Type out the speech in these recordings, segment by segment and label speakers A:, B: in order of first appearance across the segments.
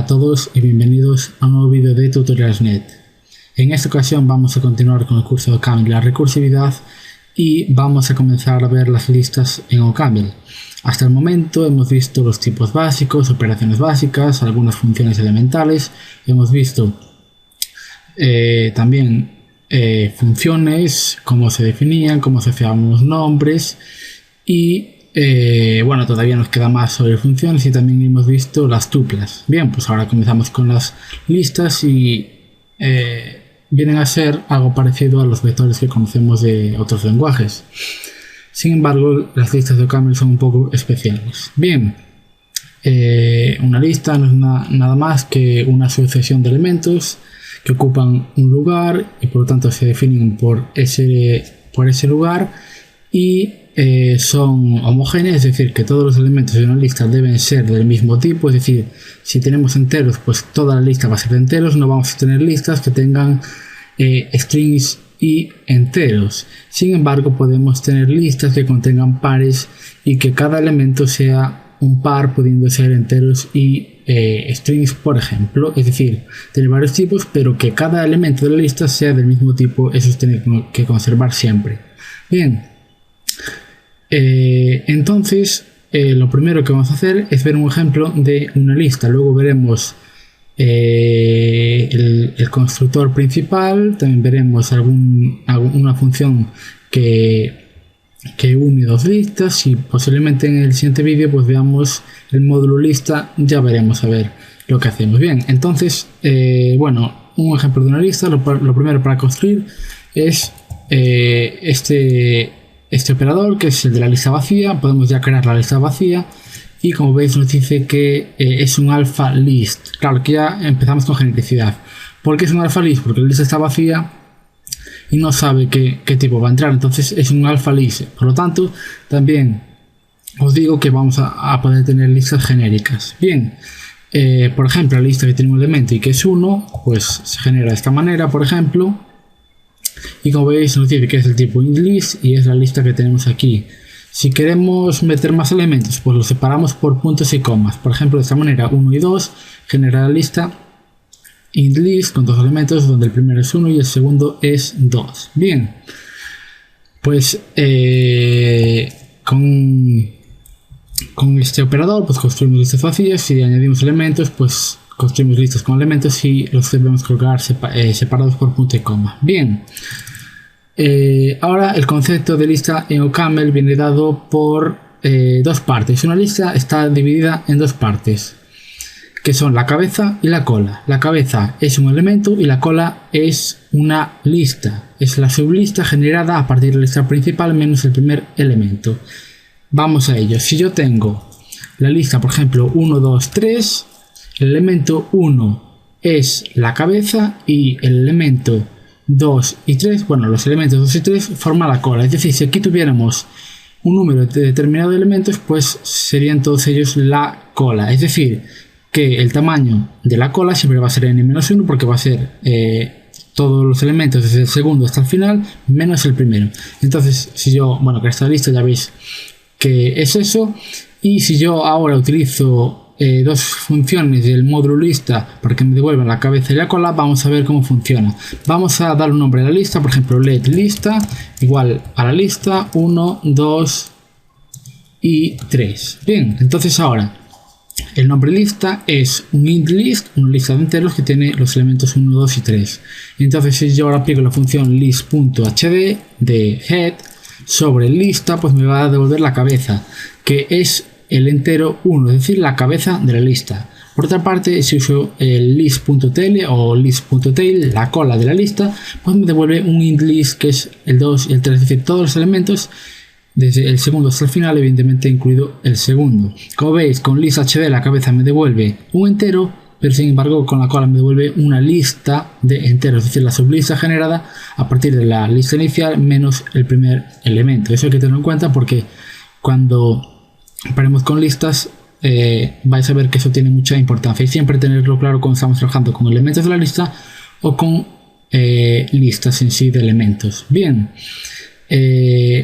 A: todos y bienvenidos a un nuevo vídeo de Tutorials.net. En esta ocasión vamos a continuar con el curso de OCaml y la recursividad y vamos a comenzar a ver las listas en OCaml. Hasta el momento hemos visto los tipos básicos, operaciones básicas, algunas funciones elementales, hemos visto también funciones, cómo se definían, cómo se hacían los nombres y bueno, todavía nos queda más sobre funciones y también hemos visto las tuplas. Bien, pues ahora comenzamos con las listas y vienen a ser algo parecido a los vectores que conocemos de otros lenguajes. Sin embargo, las listas de OCaml son un poco especiales. Bien, una lista no es nada más que una sucesión de elementos que ocupan un lugar y por lo tanto se definen por ese lugar y son homogéneas, es decir, que todos los elementos de una lista deben ser del mismo tipo, es decir, si tenemos enteros, pues toda la lista va a ser de enteros, no vamos a tener listas que tengan strings y enteros. Sin embargo, podemos tener listas que contengan pares y que cada elemento sea un par, pudiendo ser enteros y strings, por ejemplo, es decir, tener varios tipos, pero que cada elemento de la lista sea del mismo tipo, eso se tiene que conservar siempre. Bien. Entonces lo primero que vamos a hacer es ver un ejemplo de una lista, luego veremos el constructor principal, también veremos alguna función que une dos listas y posiblemente en el siguiente vídeo pues veamos el módulo lista, ya veremos a ver lo que hacemos. Bien, entonces bueno, un ejemplo de una lista, lo primero para construir es este operador, que es el de la lista vacía. Podemos ya crear la lista vacía y como veis nos dice que es un alpha list. Claro que ya empezamos con genericidad. ¿Por qué es un alpha list? Porque la lista está vacía y no sabe qué tipo va a entrar, entonces es un alpha list. Por lo tanto, también os digo que vamos a poder tener listas genéricas. Bien, por ejemplo, la lista que tiene un elemento y que es 1, pues se genera de esta manera, por ejemplo. Y como veis nos dice que es el tipo IntList y es la lista que tenemos aquí. Si queremos meter más elementos, pues los separamos por puntos y comas. Por ejemplo, de esta manera 1 y 2 genera la lista IntList con dos elementos donde el primero es 1 y el segundo es 2. Bien, pues con este operador pues construimos listas vacías. Si añadimos elementos, pues construimos listas con elementos y los debemos colocar separados por punto y coma. Bien, ahora el concepto de lista en OCaml viene dado por dos partes. Una lista está dividida en dos partes, que son la cabeza y la cola. La cabeza es un elemento y la cola es una lista. Es la sublista generada a partir de la lista principal menos el primer elemento. Vamos a ello. Si yo tengo la lista, por ejemplo, 1, 2, 3... el elemento 1 es la cabeza y el elemento 2 y 3, bueno, los elementos 2 y 3 forman la cola. Es decir, si aquí tuviéramos un número determinado de elementos, pues serían todos ellos la cola. Es decir, que el tamaño de la cola siempre va a ser n-1 porque va a ser todos los elementos desde el segundo hasta el final menos el primero. Entonces, si yo, bueno, que esta lista ya veis que es eso. Y si yo ahora utilizo dos funciones del módulo lista para que me devuelvan la cabeza y la cola, vamos a ver cómo funciona. Vamos a dar un nombre a la lista, por ejemplo let lista igual a la lista 1, 2 y 3. Bien, entonces ahora el nombre lista es un int list, una lista de enteros que tiene los elementos 1, 2 y 3. Entonces si yo ahora aplico la función list.hd de head sobre lista, pues me va a devolver la cabeza, que es el entero 1, es decir, la cabeza de la lista. Por otra parte, si uso el list.tail o list.tail, la cola de la lista, pues me devuelve un int list que es el 2 y el 3, es decir, todos los elementos desde el segundo hasta el final, evidentemente incluido el segundo. Como veis, con list.hd la cabeza me devuelve un entero, pero sin embargo con la cola me devuelve una lista de enteros, es decir, la sublista generada a partir de la lista inicial menos el primer elemento. Eso hay que tenerlo en cuenta porque cuando paremos con listas vais a ver que eso tiene mucha importancia y siempre tenerlo claro cuando estamos trabajando con elementos de la lista o con listas en sí de elementos. Bien,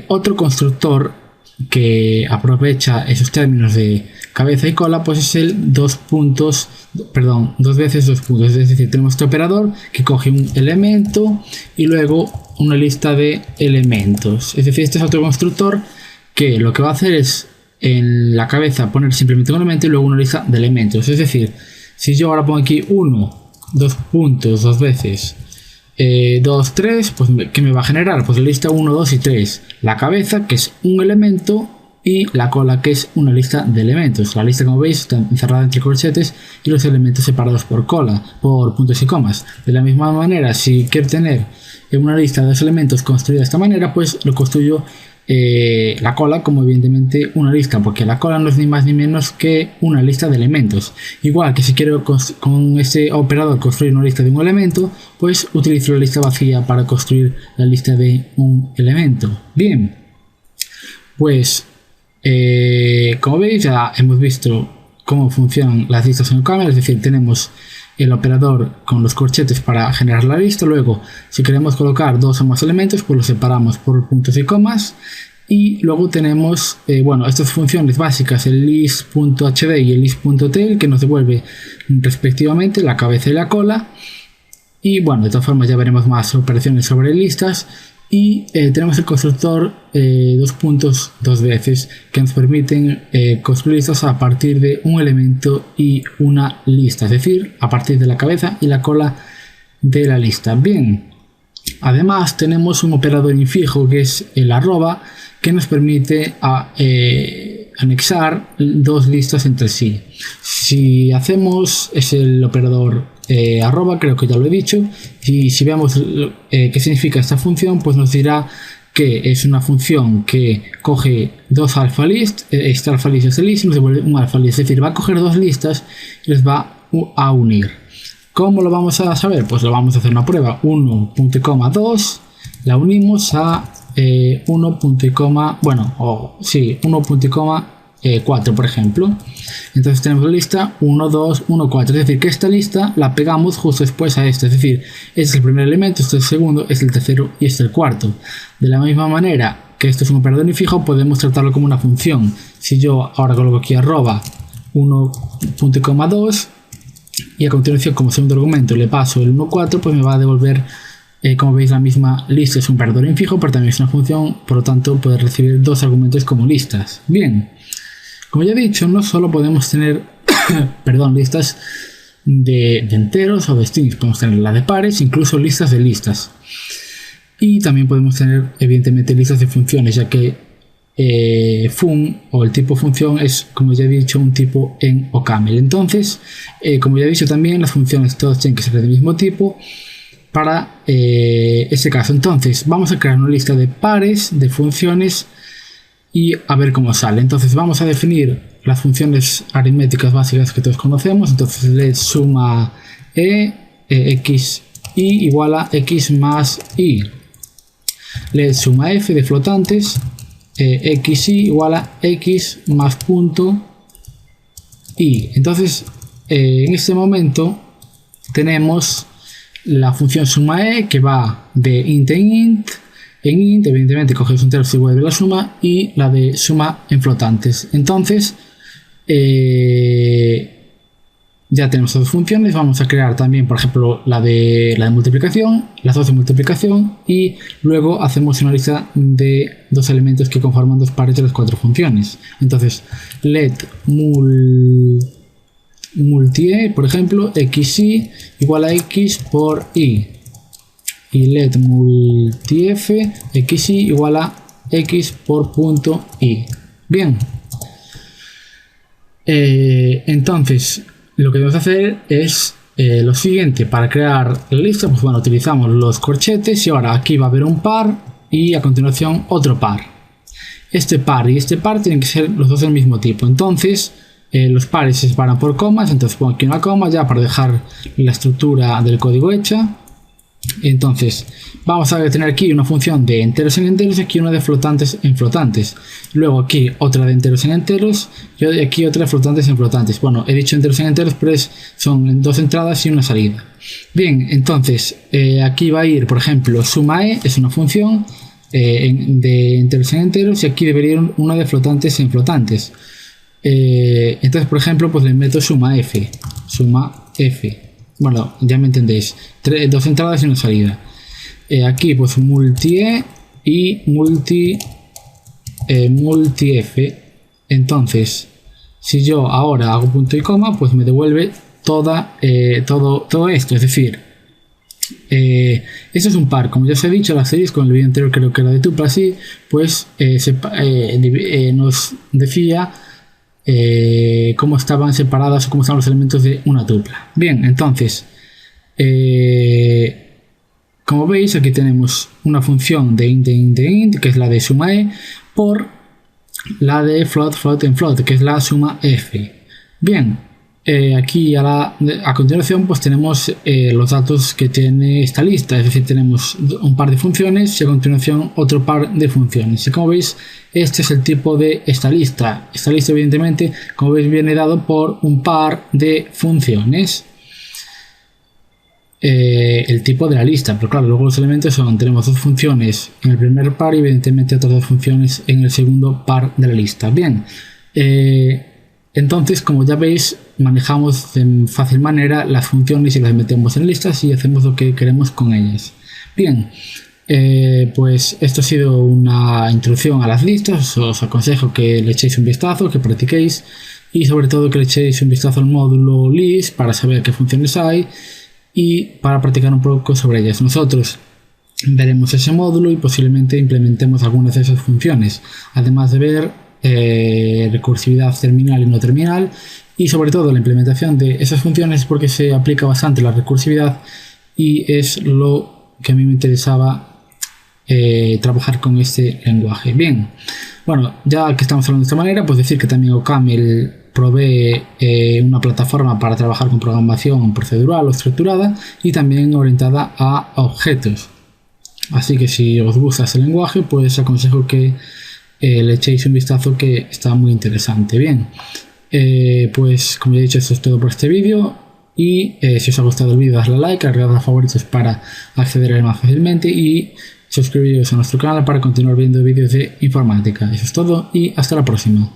A: otro constructor que aprovecha esos términos de cabeza y cola, pues es el 2 puntos perdón, dos veces dos puntos, es decir, tenemos este operador que coge un elemento y luego una lista de elementos. Es decir, este es otro constructor que lo que va a hacer es en la cabeza poner simplemente un elemento y luego una lista de elementos. Es decir, si yo ahora pongo aquí 1, 2 puntos, dos veces, 2, 3, pues ¿qué me va a generar? Pues la lista 1, 2 y 3. La cabeza, que es un elemento, y la cola, que es una lista de elementos. La lista, como veis, está encerrada entre corchetes y los elementos separados por cola, por puntos y comas. De la misma manera, si quiero tener una lista de los elementos construida de esta manera, pues lo construyo la cola como evidentemente una lista, porque la cola no es ni más ni menos que una lista de elementos. Igual que si quiero con este operador construir una lista de un elemento, pues utilizo la lista vacía para construir la lista de un elemento. Bien, pues como veis, ya hemos visto cómo funcionan las listas en OCaml, es decir, tenemos el operador con los corchetes para generar la lista. Luego, si queremos colocar dos o más elementos, pues los separamos por puntos y comas. Y luego tenemos, bueno, estas funciones básicas, el list.hd y el list.tail, que nos devuelve respectivamente la cabeza y la cola. Y bueno, de todas formas ya veremos más operaciones sobre listas. Y tenemos el constructor dos puntos dos veces, que nos permiten construir listas a partir de un elemento y una lista, es decir, a partir de la cabeza y la cola de la lista. Bien, además tenemos un operador infijo, que es el arroba, que nos permite anexar dos listas entre sí. Si hacemos, es el operador arroba, creo que ya lo he dicho, y si vemos qué significa esta función, pues nos dirá que es una función que coge dos alpha list, este alpha list es el list, y nos devuelve un alpha list, es decir, va a coger dos listas y les va a unir. ¿Cómo lo vamos a saber? Pues lo vamos a hacer una prueba. 1.2 la unimos a 1.4, por ejemplo. Entonces tenemos la lista 1, 2, 1, 4. Es decir, que esta lista la pegamos justo después a esta. Es decir, este es el primer elemento, este es el segundo, este es el tercero y este es el cuarto. De la misma manera que esto es un operador infijo, podemos tratarlo como una función. Si yo ahora coloco aquí arroba 1.2 y a continuación como segundo argumento le paso el 1.4, pues me va a devolver, como veis, la misma lista. Es un operador infijo, pero también es una función, por lo tanto puede recibir dos argumentos como listas. Bien, como ya he dicho, no solo podemos tener listas de enteros o de strings, podemos tener las de pares, incluso listas de listas. Y también podemos tener, evidentemente, listas de funciones, ya que fun o el tipo función es, como ya he dicho, un tipo en OCaml. Entonces, como ya he dicho también, las funciones todas tienen que ser del mismo tipo para este caso. Entonces, vamos a crear una lista de pares de funciones y a ver cómo sale. Entonces vamos a definir las funciones aritméticas básicas que todos conocemos. Entonces let suma x y igual a x más y. Let suma f de flotantes x y igual a x más punto y. Entonces en este momento tenemos la función suma que va de int en int. En int, evidentemente, coge los enteros y devuelve la suma, y la de suma en flotantes. Entonces, ya tenemos dos funciones. Vamos a crear también, por ejemplo, la de multiplicación, las dos de multiplicación, y luego hacemos una lista de dos elementos que conforman dos pares de las cuatro funciones. Entonces, let multi, por ejemplo, xy igual a x por y. Y let multi-f xy igual a x por punto y. Bien, entonces lo que vamos a hacer es lo siguiente. Para crear la lista, pues bueno, utilizamos los corchetes, y ahora aquí va a haber un par y a continuación otro par. Este par y este par tienen que ser los dos del mismo tipo. Entonces los pares se separan por comas. Entonces pongo aquí una coma ya para dejar la estructura del código hecha. Entonces vamos a tener aquí una función de enteros en enteros y aquí una de flotantes en flotantes. Luego aquí otra de enteros en enteros y aquí otra de flotantes en flotantes. Bueno, he dicho enteros en enteros, pero son dos entradas y una salida. Bien, entonces aquí va a ir, por ejemplo, suma es una función de enteros en enteros, y aquí debería ir una de flotantes en flotantes. Entonces, por ejemplo, pues le meto suma f. Bueno, ya me entendéis. Dos entradas y una salida. Aquí pues multi e y multi f. Entonces, si yo ahora hago punto y coma, pues me devuelve todo esto. Es decir, esto es un par. Como ya os he dicho, la series con el vídeo anterior, creo que era de tupla así, pues nos decía cómo estaban separadas o cómo estaban los elementos de una tupla. Bien, entonces, como veis, aquí tenemos una función de int, que es la de suma e, por la de float, que es la suma f. Bien, aquí a continuación pues tenemos los datos que tiene esta lista, es decir, tenemos un par de funciones y a continuación otro par de funciones. Y como veis, este es el tipo de esta lista. Esta lista, evidentemente, como veis, viene dado por un par de funciones. El tipo de la lista, pero claro, luego los elementos tenemos dos funciones en el primer par y evidentemente otras dos funciones en el segundo par de la lista. Bien, entonces, como ya veis, manejamos de fácil manera las funciones y las metemos en listas y hacemos lo que queremos con ellas. Bien, pues esto ha sido una introducción a las listas. Os aconsejo que le echéis un vistazo, que practiquéis y sobre todo que le echéis un vistazo al módulo list para saber qué funciones hay y para practicar un poco sobre ellas. Nosotros veremos ese módulo y posiblemente implementemos algunas de esas funciones, además de ver recursividad terminal y no terminal, y sobre todo la implementación de esas funciones, porque se aplica bastante la recursividad y es lo que a mí me interesaba trabajar con este lenguaje. Bien, bueno, ya que estamos hablando de esta manera, pues decir que también OCaml provee una plataforma para trabajar con programación procedural o estructurada y también orientada a objetos. Así que si os gusta ese lenguaje, pues aconsejo que le echéis un vistazo, que está muy interesante. Bien, pues como ya he dicho, esto es todo por este vídeo. Y si os ha gustado el vídeo, dadle a like, agregad a favoritos para acceder a él más fácilmente y suscribiros a nuestro canal para continuar viendo vídeos de informática. Eso es todo y hasta la próxima.